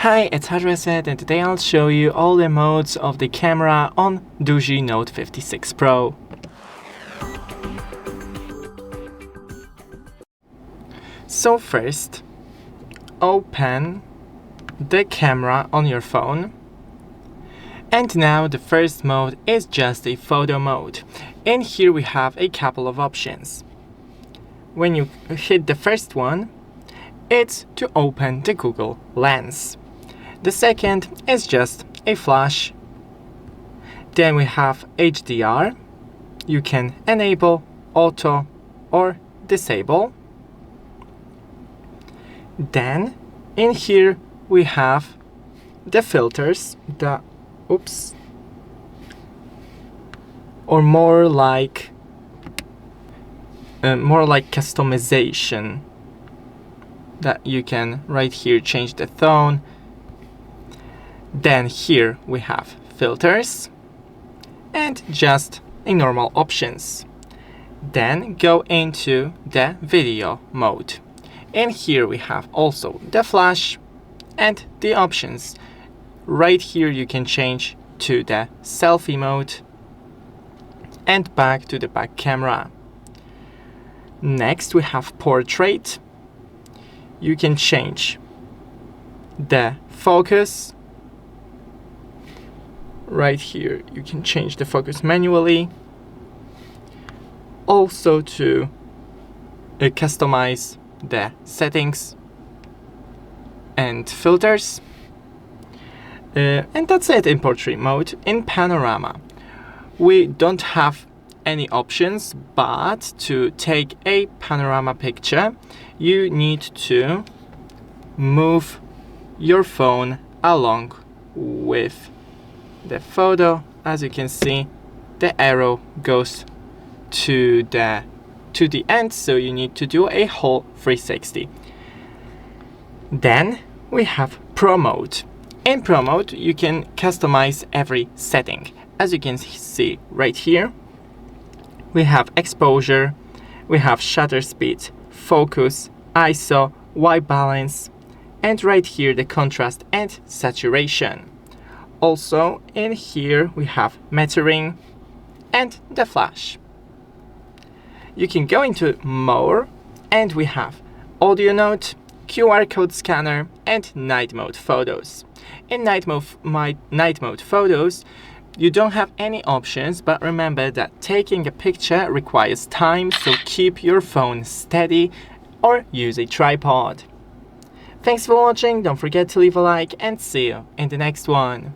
Hi, it's Hadreset, and today I'll show you all the modes of the camera on DOOGEE Note 56 Pro. So first, open the camera on your phone. And now the first mode is just a photo mode. In here we have a couple of options. When you hit the first one, it's to open the Google Lens. The second is just a flash. Then we have HDR. You can enable, auto, or disable. Then in here we have the filters, or more like customization, that you can right here change the tone. Then here we have filters and just a normal options. Then go into the video mode. In here we have also the flash and the options. Right here you can change to the selfie mode and back to the back camera. Next we have portrait. You can change the focus. Right here you can change the focus manually. Also to customize the settings and filters. And that's it in portrait mode. In panorama, we don't have any options, but to take a panorama picture, you need to move your phone along with the photo. As you can see, the arrow goes to the end, so you need to do a whole 360. Then we have Pro mode. In Pro mode, you can customize every setting. As you can see right here, we have exposure, we have shutter speed, focus, ISO, white balance, and right here the contrast and saturation. Also in here we have metering and the flash. You can go into more, and we have audio note, QR code scanner, and night mode photos. In night mode photos, you don't have any options, but remember that taking a picture requires time, so keep your phone steady or use a tripod. Thanks for watching, don't forget to leave a like, and see you in the next one.